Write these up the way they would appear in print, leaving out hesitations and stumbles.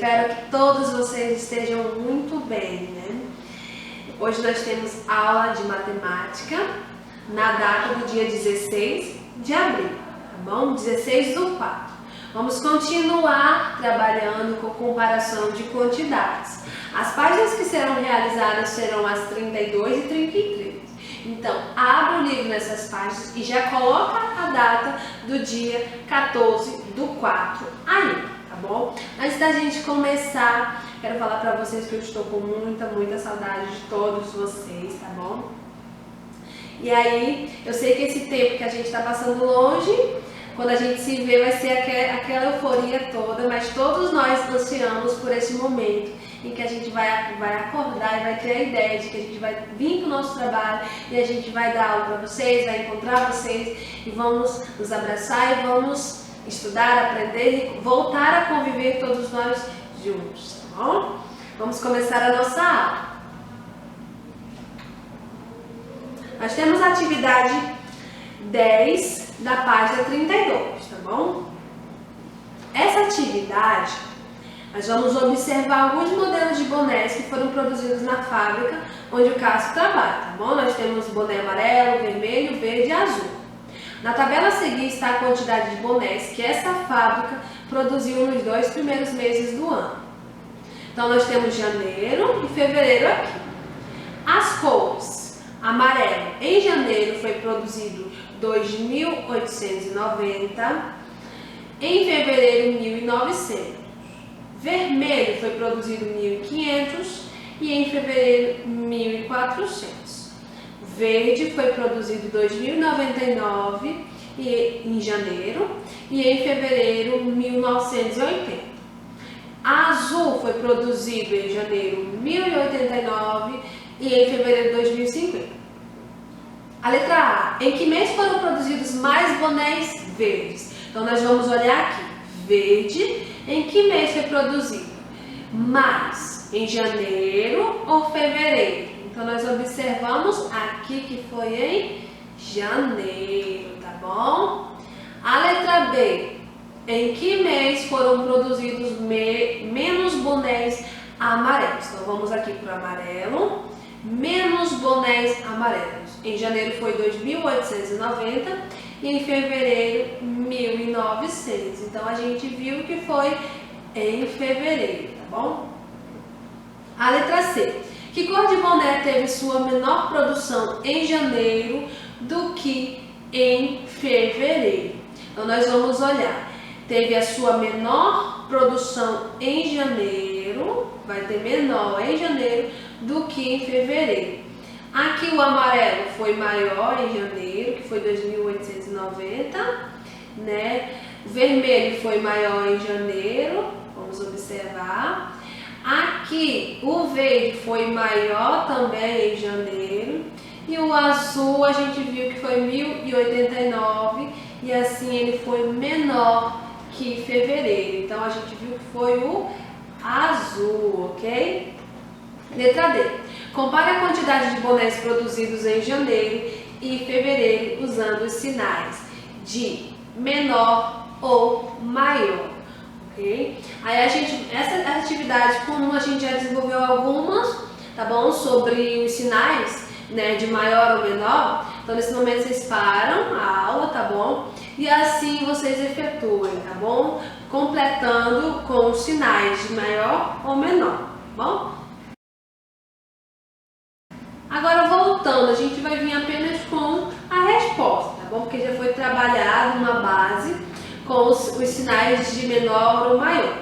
espero que todos vocês estejam muito bem, né? Hoje nós temos aula de matemática na data do dia 16 de abril, tá bom? 16/4. Vamos continuar trabalhando com comparação de quantidades. As páginas que serão realizadas serão as 32 e 33. Então, abra o livro nessas páginas e já coloca a data do dia 14/4 aí, tá bom? Antes da gente começar, quero falar pra vocês que eu estou com muita saudade de todos vocês, tá bom? E aí, eu sei que esse tempo que a gente tá passando longe, quando a gente se vê vai ser aquela euforia toda, mas todos nós ansiamos por esse momento em que a gente vai acordar e vai ter a ideia de que a gente vai vir para o nosso trabalho e a gente vai dar aula para vocês, vai encontrar vocês e vamos nos abraçar e vamos estudar, aprender e voltar a conviver todos nós juntos, tá bom? Vamos começar a nossa aula. Nós temos a atividade 10 da página 32, tá bom? Essa atividade, nós vamos observar alguns modelos de bonés que foram produzidos na fábrica onde o Cássio trabalha, tá bom? Nós temos boné amarelo, vermelho, verde e azul. Na tabela a seguir está a quantidade de bonés que essa fábrica produziu nos 2 primeiros meses do ano. Então nós temos janeiro e fevereiro aqui. As cores. Amarelo, em janeiro foi produzido 2.890, em fevereiro 1.900. Vermelho foi produzido 1.500 e em fevereiro 1.400. Verde foi produzido 2.099 em janeiro e em fevereiro 1.980. Azul foi produzido em janeiro 1.089 e em fevereiro 2050. A letra A. Em que mês foram produzidos mais bonés verdes? Então nós vamos olhar aqui. Verde. Em que mês foi produzido? Mais. Em janeiro ou fevereiro? Então nós observamos aqui que foi em janeiro, tá bom? A letra B. Em que mês foram produzidos menos bonés amarelos? Então vamos aqui para o amarelo. Menos bonés amarelos. Em janeiro foi 2.890 e em fevereiro 1.900. Então a gente viu que foi em fevereiro, tá bom? A letra C. Que cor de boné teve sua menor produção em janeiro do que em fevereiro? Então nós vamos olhar. Teve a sua menor produção em janeiro, vai ter menor em janeiro do que em fevereiro. Aqui o amarelo foi maior em janeiro, que foi 2.890, né? O vermelho foi maior em janeiro, vamos observar. Aqui o verde foi maior também em janeiro. E o azul a gente viu que foi 1.089 e assim ele foi menor que fevereiro. Então a gente viu que foi o azul, ok? Letra D. Compare a quantidade de bonés produzidos em janeiro e fevereiro usando os sinais de menor ou maior, ok? Aí essa atividade comum a gente já desenvolveu algumas, tá bom? Sobre os sinais, né, de maior ou menor. Então nesse momento vocês param a aula, tá bom? E assim vocês efetuem, tá bom? Completando com os sinais de maior ou menor, tá bom? Agora voltando, a gente vai vir apenas com a resposta, tá bom? Porque já foi trabalhado uma base com os sinais de menor ou maior.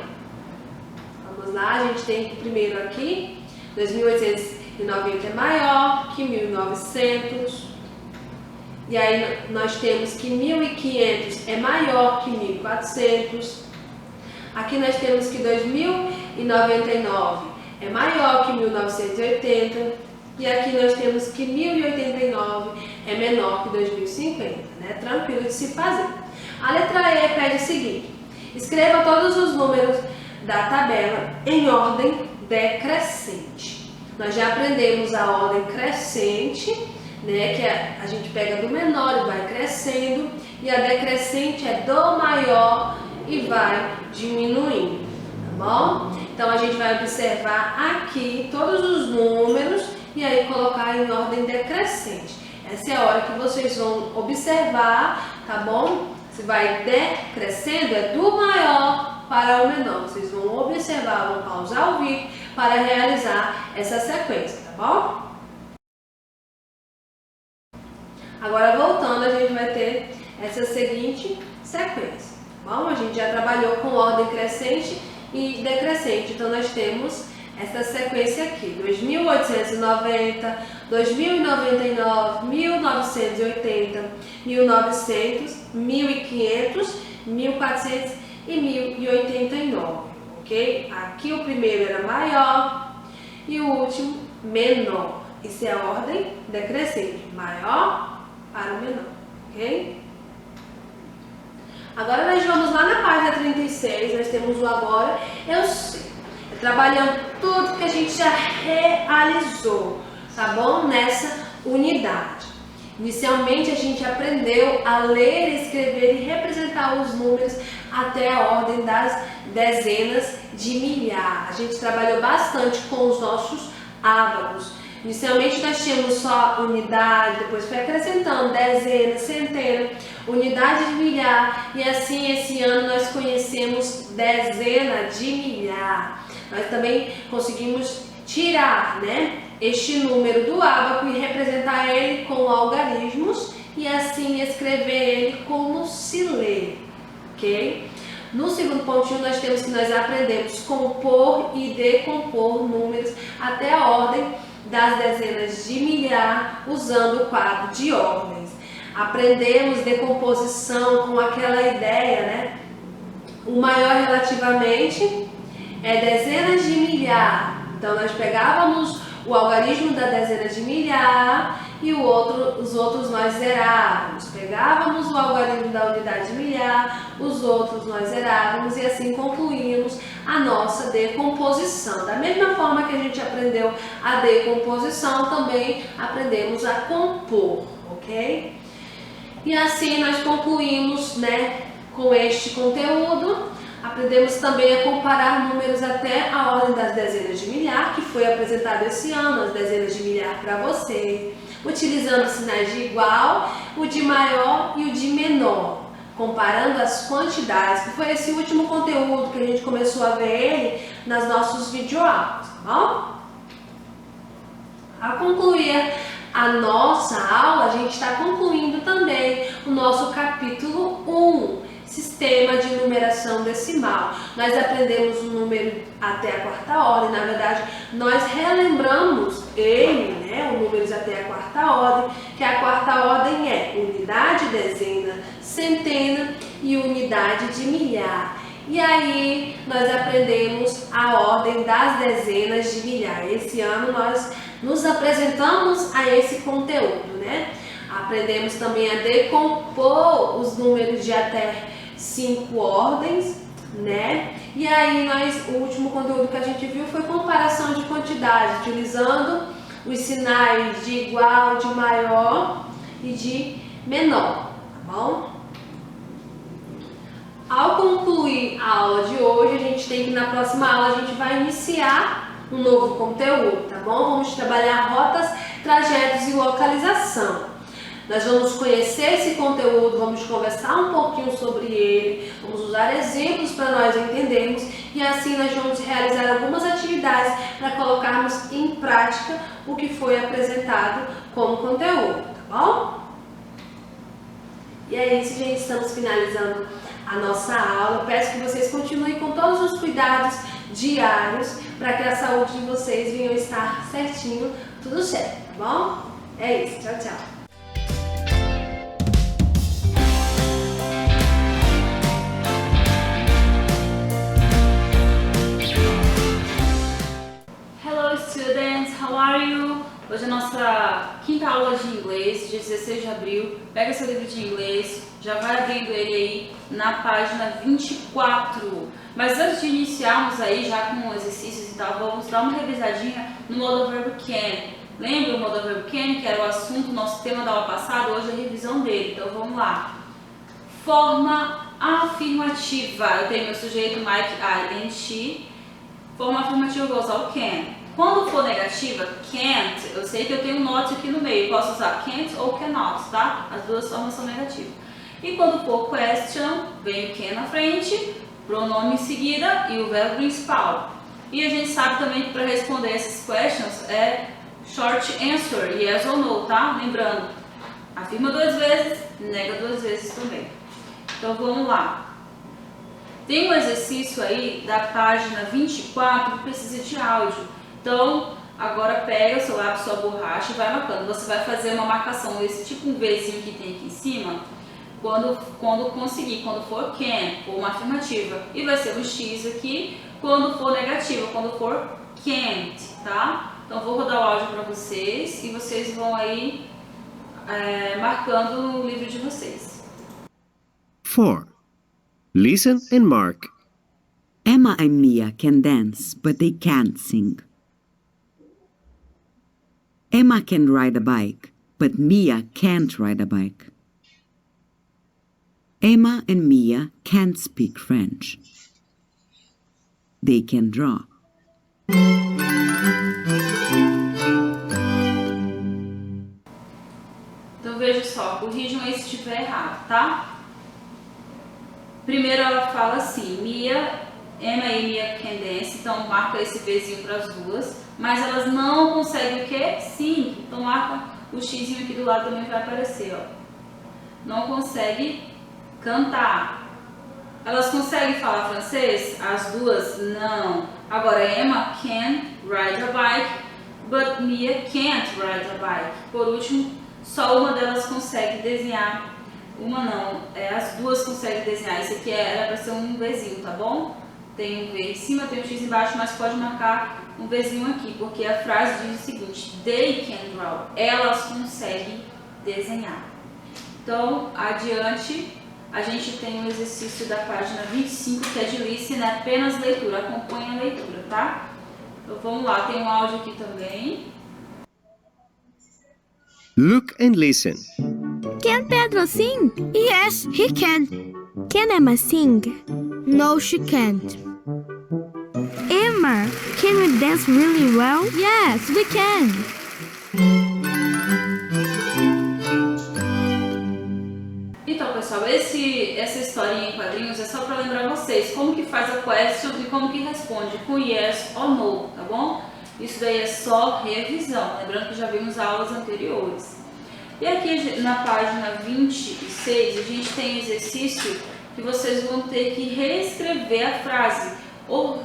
Vamos lá, a gente tem primeiro aqui, 2.890 é maior que 1.900. E aí nós temos que 1.500 é maior que 1.400. Aqui nós temos que 2.099 é maior que 1.980. E aqui nós temos que 1.089 é menor que 2.050, né? Tranquilo de se fazer. A letra E pede o seguinte: escreva todos os números da tabela em ordem decrescente. Nós já aprendemos a ordem crescente, né? Que a gente pega do menor e vai crescendo. E a decrescente é do maior e vai diminuindo, tá bom? Então a gente vai observar aqui todos os números e aí colocar em ordem decrescente. Essa é a hora que vocês vão observar, tá bom? Se vai decrescendo, é do maior para o menor. Vocês vão observar, vão pausar o vídeo para realizar essa sequência, tá bom? Agora voltando, a gente vai ter essa seguinte sequência, tá bom? A gente já trabalhou com ordem crescente e decrescente, então nós temos essa sequência aqui: 2.890, 2.099, 1.980, 1.900, 1.500, 1.400 e 1.089, ok? Aqui o primeiro era maior e o último menor. Isso é a ordem decrescente, maior para o menor, ok? Agora nós vamos lá na página 36, nós temos o agora eu sei. Trabalhando tudo que a gente já realizou, tá bom? Nessa unidade. Inicialmente a gente aprendeu a ler, escrever e representar os números até a ordem das dezenas de milhar. A gente trabalhou bastante com os nossos ábacos. Inicialmente nós tínhamos só unidade, depois foi acrescentando dezena, centena, unidade de milhar e assim esse ano nós conhecemos dezena de milhar. Nós também conseguimos tirar, né, este número do ábaco e representar ele com algarismos e assim escrever ele como se lê, ok? No segundo pontinho nós temos que nós aprendemos compor e decompor números até a ordem das dezenas de milhar usando o quadro de ordens. Aprendemos decomposição com aquela ideia, né? O maior relativamente é dezenas de milhar. Então nós pegávamos o algarismo da dezena de milhar e os outros nós zerávamos. Pegávamos o algarismo da unidade de milhar, os outros nós zerávamos e assim concluímos a nossa decomposição. Da mesma forma que a gente aprendeu a decomposição, também aprendemos a compor, ok? E assim nós concluímos, né, com este conteúdo. Aprendemos também a comparar números até a ordem das dezenas de milhar, que foi apresentado esse ano, as dezenas de milhar para vocês, utilizando os sinais de igual, o de maior e o de menor, comparando as quantidades, que foi esse último conteúdo que a gente começou a ver ele nas nossos videoaulas, tá bom? Ao concluir a nossa aula, a gente está concluindo também o nosso capítulo 1, Sistema de numeração decimal. Nós aprendemos o número até a quarta ordem, na verdade, nós relembramos ele, né, o números até a quarta ordem, que a quarta ordem é unidade, dezena, centena e unidade de milhar. E aí nós aprendemos a ordem das dezenas de milhar. Esse ano nós nos apresentamos a esse conteúdo, né? Aprendemos também a decompor os números de até 5 ordens, né? E aí o último conteúdo que a gente viu foi comparação de quantidade, utilizando os sinais de igual, de maior e de menor, tá bom? Ao concluir a aula de hoje, a gente tem que na próxima aula a gente vai iniciar um novo conteúdo, tá bom? Vamos trabalhar rotas, trajetos e localização. Nós vamos conhecer esse conteúdo, vamos conversar um pouquinho sobre ele, vamos usar exemplos para nós entendermos e assim nós vamos realizar algumas atividades para colocarmos em prática o que foi apresentado como conteúdo, tá bom? E é isso, gente, estamos finalizando a nossa aula. Peço que vocês continuem com todos os cuidados diários para que a saúde de vocês venha estar certinho, tudo certo, tá bom? É isso, tchau, tchau. Students, how are you? Hoje é a nossa quinta aula de inglês, dia 16 de abril. Pega seu livro de inglês, já vai abrindo ele aí na página 24. Mas antes de iniciarmos aí já com exercícios e tal, vamos dar uma revisadinha no modal verbo can. Lembra o modal verbo can, que era o assunto, nosso tema da aula passada? Hoje é a revisão dele, então vamos lá. Forma afirmativa. Eu tenho meu sujeito Mike, I and she. Forma afirmativa eu vou usar o can. Quando for negativa, can't, eu sei que eu tenho um not aqui no meio. Posso usar can't ou cannot, tá? As duas formas são negativas. E quando for question, vem o can na frente, pronome em seguida e o verbo principal. E a gente sabe também que para responder essas questions é short answer, yes ou no, tá? Lembrando, afirma 2 vezes, nega 2 vezes também. Então vamos lá. Tem um exercício aí da página 24 que precisa de áudio. Então, agora pega o seu lápis, sua borracha e vai marcando. Você vai fazer uma marcação, esse tipo um Vzinho que tem aqui em cima, quando conseguir, quando for can, for uma afirmativa. E vai ser um X aqui, quando for negativa, quando for can't, tá? Então, vou rodar o áudio para vocês e vocês vão aí marcando no livro de vocês. 4. Listen and mark. Emma and Mia can dance, but they can't sing. Emma can ride a bike, but Mia can't ride a bike. Emma and Mia can't speak French. They can draw. Então veja só, corrijam aí se estiver errado, tá? Primeiro ela fala assim, Emma e Mia can dance, então marca esse Vzinho para as duas, mas elas não conseguem o quê? Sim, então marca o Xzinho aqui do lado também vai aparecer, ó. Não consegue cantar. Elas conseguem falar francês? As duas? Não. Agora Emma can ride a bike, but Mia can't ride a bike. Por último, só uma delas consegue desenhar. Uma não, as duas conseguem desenhar. Esse aqui era para ser um Vzinho, tá bom? Tem um V em cima, tem um X embaixo, mas pode marcar um Vzinho aqui, porque a frase diz o seguinte, they can draw, elas conseguem desenhar. Então, adiante, a gente tem um exercício da página 25, que é de listen, é apenas leitura, acompanha a leitura, tá? Então, vamos lá, tem um áudio aqui também. Look and listen. Can Pedro sing? Yes, he can. Can Emma sing? No, she can't. Emma, can we dance really well? Yes, we can. Então, pessoal, essa historinha em quadrinhos é só para lembrar vocês como que faz a question e como que responde com yes ou no, tá bom? Isso daí é só revisão, lembrando que já vimos aulas anteriores. E aqui na página 26 a gente tem exercício que vocês vão ter que reescrever a frase ou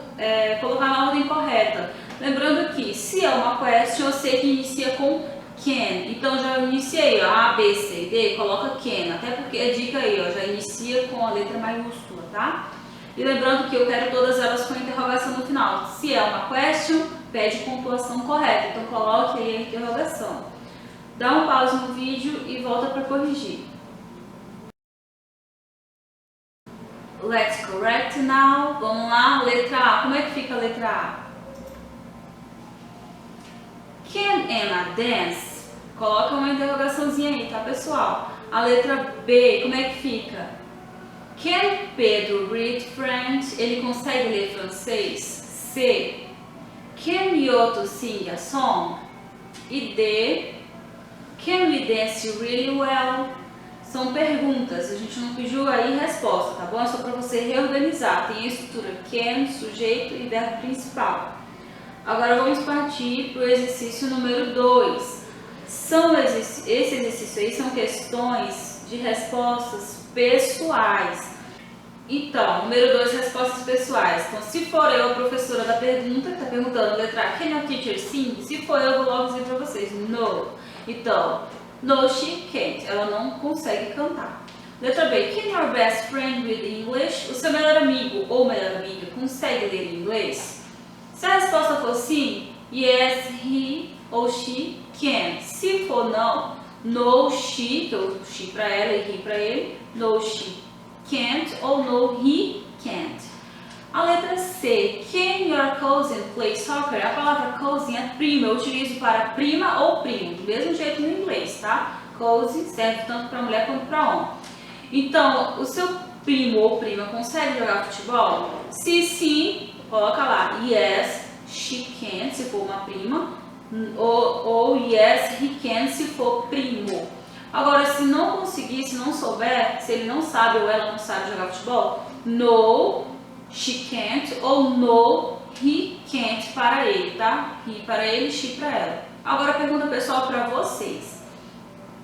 colocar na ordem correta. Lembrando que se é uma question, eu sei que inicia com can, então já iniciei, ó, A, B, C, D, coloca can, até porque a dica aí, ó, já inicia com a letra maiúscula, tá? E lembrando que eu quero todas elas com interrogação no final. Se é uma question, pede pontuação correta, então coloque aí a interrogação. Dá um pause no vídeo e volta para corrigir. Let's correct now. Vamos lá, letra A. Como é que fica a letra A? Can Emma dance? Coloca uma interrogaçãozinha aí, tá, pessoal? A letra B, como é que fica? Can Pedro read French? Ele consegue ler francês? C. Can Yoto sing a song? E D. Can we dance really well? São perguntas, a gente não pediu aí resposta, tá bom? É só para você reorganizar. Tem a estrutura can, sujeito e verbo principal. Agora vamos partir para o exercício número 2. Esse exercício aí são questões de respostas pessoais. Então, número 2, respostas pessoais. Então, se for eu a professora da pergunta, que está perguntando, letra A, can your teacher sing? Se for eu, vou logo dizer para vocês, no. Então, no, she can't. Ela não consegue cantar. Letra B, can your best friend read English? O seu melhor amigo ou melhor amiga consegue ler inglês? Se a resposta for sim, yes, he ou she can. Se for não, no, she, que eu she para ela e he para ele, no, she can't ou no, he can't. A letra C, can your cousin play soccer? A palavra cousin é prima, eu utilizo para prima ou primo, do mesmo jeito no inglês, tá? Cousin serve tanto para mulher quanto para homem. Então, o seu primo ou prima consegue jogar futebol? Se sim, coloca lá yes, she can, se for uma prima, ou yes, he can, se for primo. Agora, se não conseguir, se não souber, se ele não sabe ou ela não sabe jogar futebol, no, she can't, ou no, he can't para ele, tá? He para ele, she para ela. Agora, pergunta pessoal para vocês.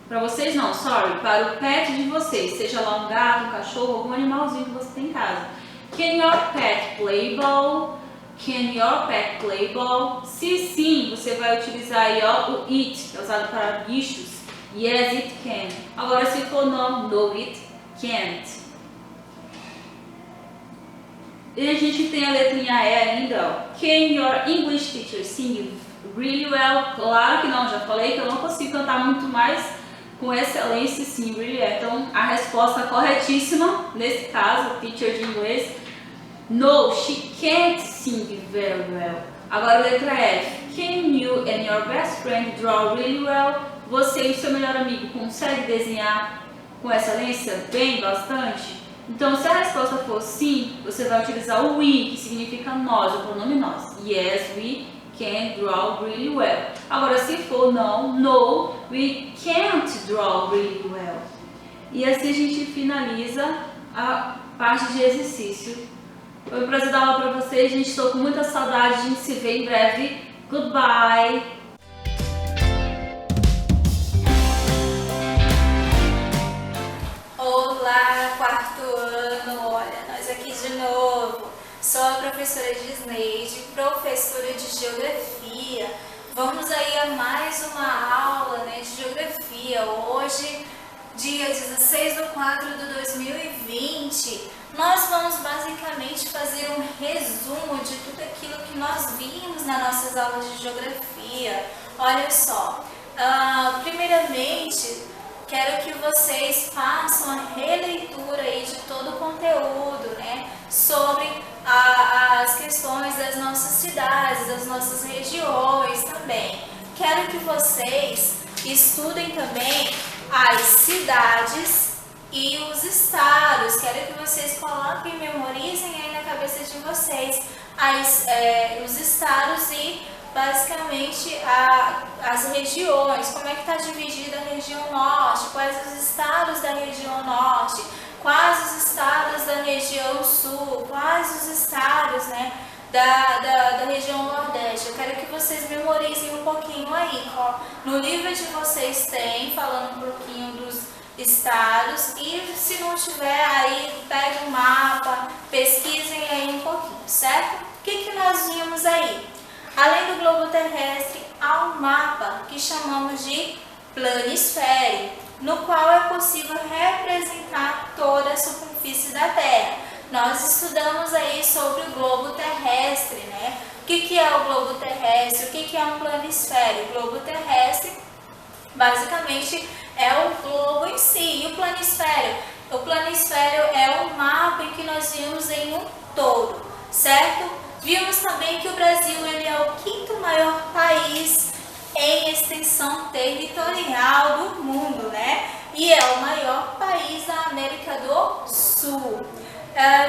Para vocês não, sorry, para o pet de vocês, seja lá um gato, um cachorro, algum animalzinho que você tem em casa. Can your pet play ball? Can your pet play ball? Se sim, você vai utilizar aí ó, o it, que é usado para bichos. Yes, it can. Agora, se for não, no, it can't. E a gente tem a letrinha E ainda, ó. Can your English teacher sing really well? Claro que não, já falei que eu não consigo cantar muito mais com excelência, sim, really well. Então, a resposta corretíssima, nesse caso, teacher de inglês, no, she can't sing very well. Agora, letra F. Can you and your best friend draw really well? Você e o seu melhor amigo conseguem desenhar com excelência? Bem, bastante? Então, se a resposta for sim, você vai utilizar o we, que significa nós, o pronome nós. Yes, we can draw really well. Agora, se for não, no, we can't draw really well. E assim a gente finaliza a parte de exercício. Foi um prazer dar aula para vocês, gente. Estou com muita saudade, a gente se vê em breve. Goodbye! Olá, quarto ano! Olha, nós aqui de novo. Sou a professora Disneide, professora de Geografia. Vamos aí a mais uma aula, né, de Geografia. Hoje, dia 16/4/2020, nós vamos basicamente fazer um resumo de tudo aquilo que nós vimos nas nossas aulas de Geografia. Olha só, primeiramente, quero que vocês façam a releitura aí de todo o conteúdo, né, sobre as questões das nossas cidades, das nossas regiões também. Quero que vocês estudem também as cidades e os estados. Quero que vocês coloquem e memorizem aí na cabeça de vocês os estados e basicamente as regiões, como é que está dividida a região norte, quais os estados da região norte, quais os estados da região sul, quais os estados, né, da região nordeste. Eu quero que vocês memorizem um pouquinho aí, ó. No livro de vocês tem, falando um pouquinho dos estados, e se não tiver aí, pegue um mapa, pesquisem aí um pouquinho, certo? O que nós vimos aí? Além do globo terrestre, há um mapa que chamamos de planisfério, no qual é possível representar toda a superfície da Terra. Nós estudamos aí sobre o globo terrestre, né? O que é o globo terrestre? O que é um planisfério? O globo terrestre, basicamente, é o globo em si. E o planisfério? O planisfério é o mapa em que nós vimos em um todo, certo? Vimos também que o Brasil ele é o quinto maior país em extensão territorial do mundo, né? E é o maior país da América do Sul.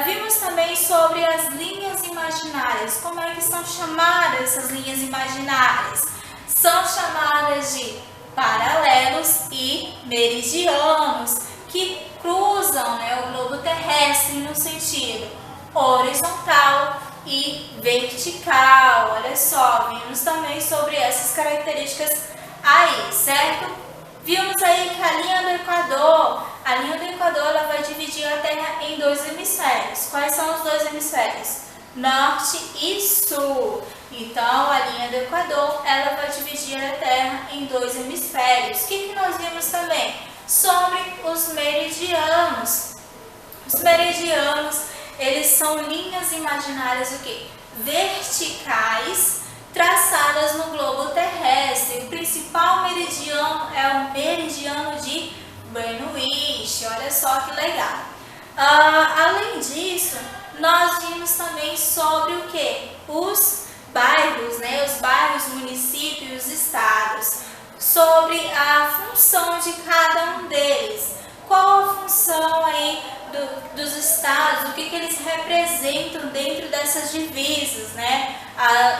Vimos também sobre as linhas imaginárias. Como é que são chamadas essas linhas imaginárias? São chamadas de paralelos e meridianos, que cruzam, né, o globo terrestre no sentido horizontal e vertical. Olha só, vimos também sobre essas características aí, certo? Vimos aí que a linha do Equador ela vai dividir a Terra em dois hemisférios. Quais são os dois hemisférios? Norte e Sul. Então, a linha do Equador ela vai dividir a Terra em dois hemisférios. O que nós vimos também? Sobre os meridianos. Os meridianos, eles são linhas imaginárias o quê? Verticais, traçadas no globo terrestre. O principal meridiano é o meridiano de Greenwich. Olha só que legal. Além disso, nós vimos também sobre o que? Os bairros, né? Os bairros, municípios, estados. Sobre a função de cada um deles. Qual a função aí dos estados, o que eles representam dentro dessas divisas, né?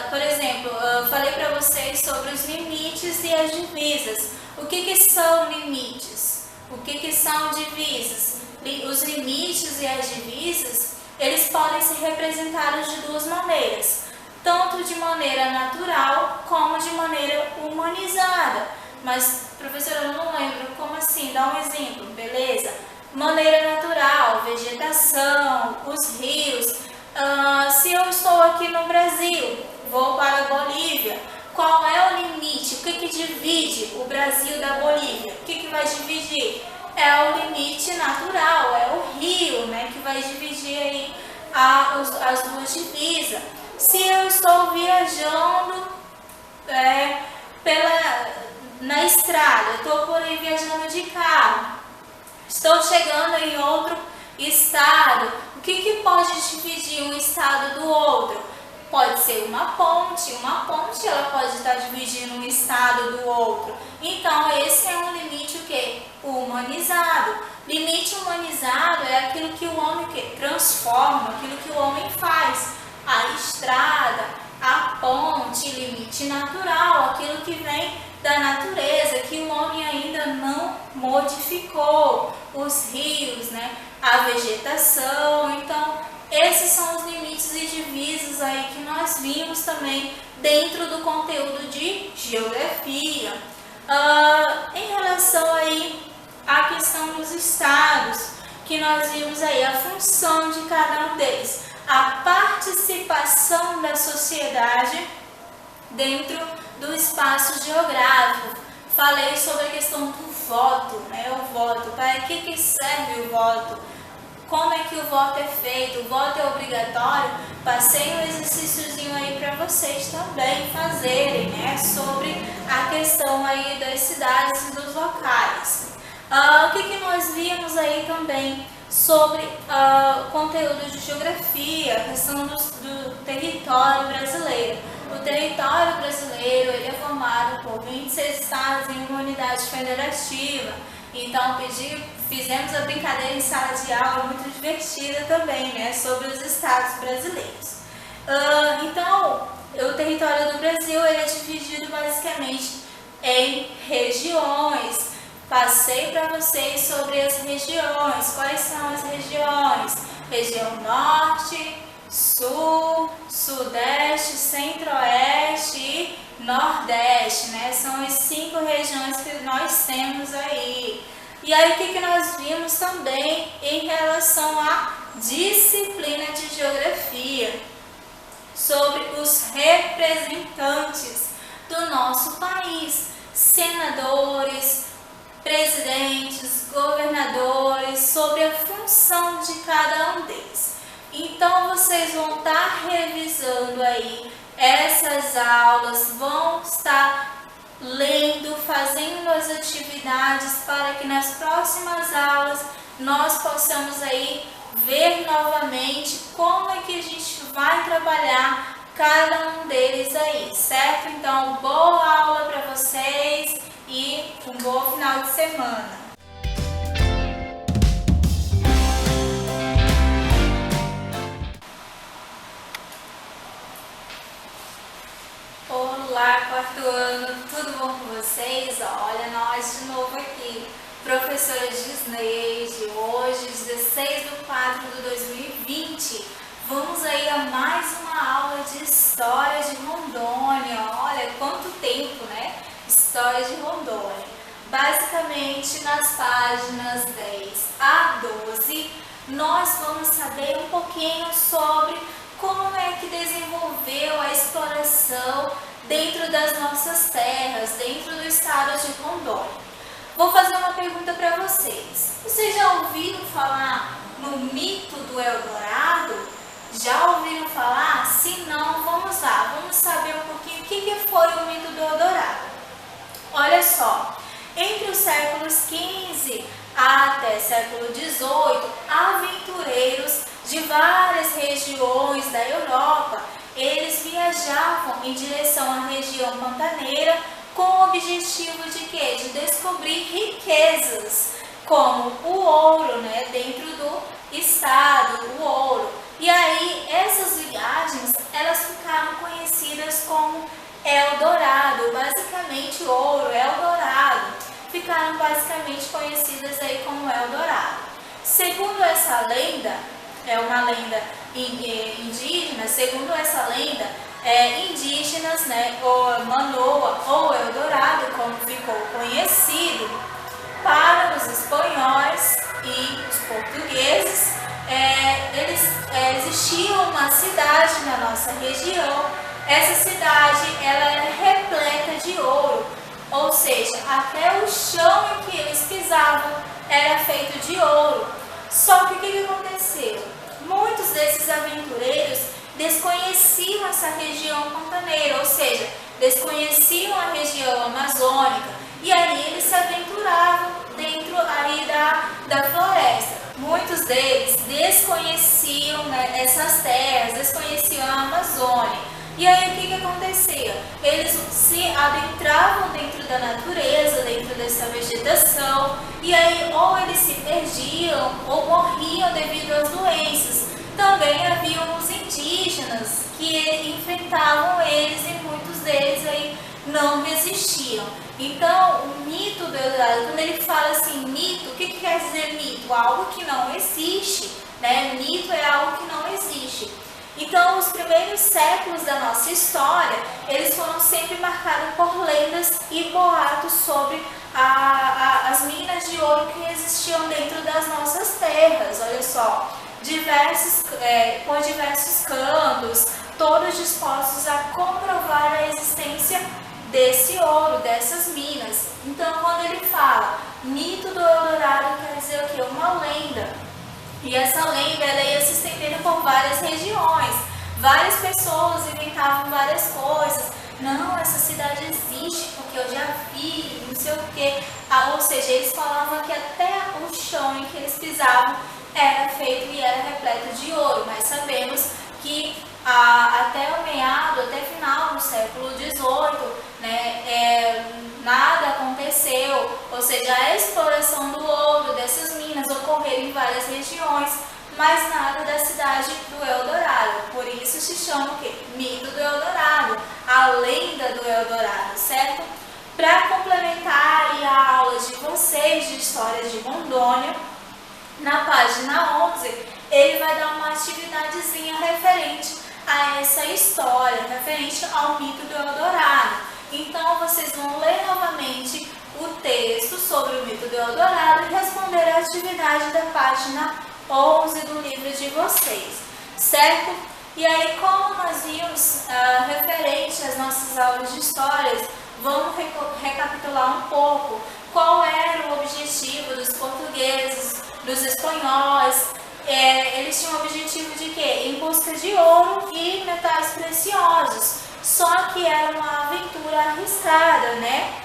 Por exemplo, eu falei para vocês sobre os limites e as divisas. O que são limites? O que são divisas? Os limites e as divisas, eles podem ser representados de duas maneiras, tanto de maneira natural como de maneira humanizada. Mas, professora, eu não lembro, como assim? Dá um exemplo, beleza? Maneira natural, vegetação, os rios. Se eu estou aqui no Brasil, vou para a Bolívia, qual é o limite? O que divide o Brasil da Bolívia? O que vai dividir? É o limite natural, é o rio, né, que vai dividir aí as duas divisas. Se eu estou viajando na estrada, estou por aí viajando de carro, estou chegando em outro estado, o que pode dividir um estado do outro? Pode ser uma ponte ela pode estar dividindo um estado do outro. Então esse é um limite o quê? Humanizado. Limite humanizado é aquilo que o homem transforma, aquilo que o homem faz. A estrada, a ponte, limite natural, aquilo que vem da natureza, que o homem ainda não modificou. Os rios, né? A vegetação. Então, esses são os limites e divisas aí que nós vimos também dentro do conteúdo de geografia. Em relação aí à questão dos estados, que nós vimos aí a função de cada um deles, a participação da sociedade dentro do espaço geográfico. Falei sobre a questão do voto, né? O voto, para que serve o voto? Como é que o voto é feito? O voto é obrigatório? Passei um exercíciozinho aí para vocês também fazerem, né? Sobre a questão aí das cidades e dos locais. O que nós vimos aí também sobre conteúdo de geografia, a questão do território brasileiro. O território brasileiro ele é formado por 26 estados em uma unidade federativa. Então, fizemos a brincadeira em sala de aula muito divertida também, né, sobre os estados brasileiros. Então, o território do Brasil ele é dividido basicamente em regiões. Passei para vocês sobre as regiões. Quais são as regiões? Região Norte, Sul, Sudeste, Centro-Oeste e Nordeste, né? São as 5 regiões que nós temos aí. E aí o que nós vimos também em relação à disciplina de geografia? Sobre os representantes do nosso país, senadores, presidentes, governadores, sobre a função de cada um deles. Então vocês vão estar revisando aí essas aulas, vão estar lendo, fazendo as atividades para que nas próximas aulas nós possamos aí ver novamente como é que a gente vai trabalhar cada um deles aí, certo? Então, boa aula para vocês e um bom final de semana. Olá, quarto ano, tudo bom com vocês? Olha, nós de novo aqui, professora Gisneide, hoje, 16/4/2020, vamos aí a mais uma aula de História de Rondônia. Olha, quanto tempo, né? História de Rondônia. Basicamente, nas páginas 10 a 12, nós vamos saber um pouquinho sobre como é que desenvolveu a exploração dentro das nossas terras, dentro do estado de Rondônia. Vou fazer uma pergunta para vocês. Vocês já ouviram falar no mito do Eldorado? Já ouviram falar? Se não, vamos lá, vamos saber um pouquinho o que foi o mito do Eldorado. Olha só, entre os séculos XV até século XVIII, aventureiros de várias regiões da Europa, eles viajavam em direção à região pantaneira com o objetivo de quê? De descobrir riquezas. como o ouro, né, dentro do estado, o ouro. E aí essas viagens, elas ficaram conhecidas como Eldorado, basicamente ouro, Eldorado, ficaram basicamente conhecidas aí como Eldorado. Segundo essa lenda, é uma lenda indígena, segundo essa lenda, indígenas, né, ou Manoa ou Eldorado, como ficou conhecido, para os espanhóis e os portugueses, existia uma cidade na nossa região. Essa cidade, ela era repleta de ouro, ou seja, até o chão em que eles pisavam era feito de ouro. Só que o que aconteceu? Muitos desses aventureiros desconheciam essa região pantaneira, ou seja, desconheciam a região amazônica, e aí eles se aventuravam dentro aí da floresta. Muitos deles desconheciam, né, essas terras, desconheciam a Amazônia. E aí o que acontecia? Eles se adentravam dentro da natureza, dentro dessa vegetação, e aí ou eles se perdiam ou morriam devido às doenças. Também haviam os indígenas que enfrentavam eles, e muitos deles aí não resistiam. Então, o mito do Eldorado, quando ele fala assim, mito, o que quer dizer mito? Algo que não existe, né? Mito é algo que não existe. Então, os primeiros séculos da nossa história, eles foram sempre marcados por lendas e boatos sobre as minas de ouro que existiam dentro das nossas terras. Olha só, por diversos cantos, todos dispostos a comprovar a existência desse ouro, dessas minas. Então, quando ele fala mito do Eldorado, quer dizer o quê? Uma lenda. E essa lenda, ela ia se estendendo por várias regiões. Várias pessoas inventavam várias coisas. Não, essa cidade existe porque eu já vi, não sei o quê. Ou seja, eles falavam que até o chão em que eles pisavam era feito e era repleto de ouro. Mas sabemos que até o final do século XVIII, né, nada aconteceu, ou seja, a exploração do ouro, dessas minas, ocorreram em várias regiões, mas nada da cidade do Eldorado. Por isso se chama o quê? Mito do Eldorado, a lenda do Eldorado, certo? Para complementar aí a aula de vocês de História de Rondônia, na página 11, ele vai dar uma atividadezinha referente a essa história, referente ao mito do Eldorado. Então, vocês vão ler novamente o texto sobre o mito do Eldorado e responder a atividade da página 11 do livro de vocês, certo? E aí, como nós vimos referente às nossas aulas de histórias, vamos recapitular um pouco qual era o objetivo dos portugueses, dos espanhóis. Eles tinham o objetivo de quê? Em busca de ouro e metais preciosos. Só que era uma aventura arriscada, né?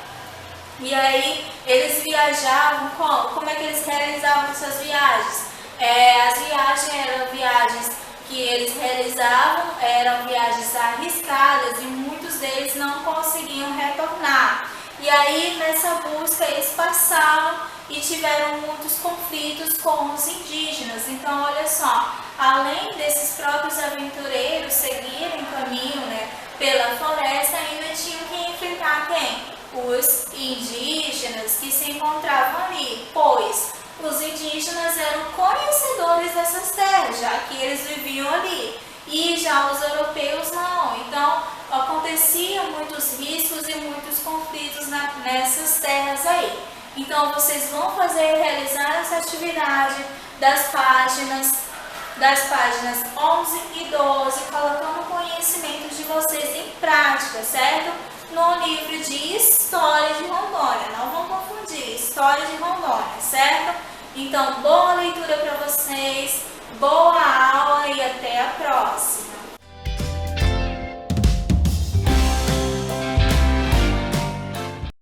E aí eles viajavam como é que eles realizavam suas viagens? As viagens eram viagens que eles realizavam, eram viagens arriscadas e muitos deles não conseguiam retornar. E aí nessa busca eles passaram e tiveram muitos conflitos com os indígenas. Então olha só, além desses próprios aventureiros seguirem caminho, né, pela floresta, ainda tinham que enfrentar quem? Os indígenas que se encontravam ali, pois os indígenas eram conhecedores dessas terras, já que eles viviam ali, e já os europeus não. Então aconteciam muitos riscos e muitos conflitos nessas terras aí. Então vocês vão realizar essa atividade das páginas 11 e 12, colocando o conhecimento de vocês em prática, certo? No livro de História de Rondônia, não vão confundir, História de Rondônia, certo? Então, boa leitura para vocês, boa aula e até a próxima!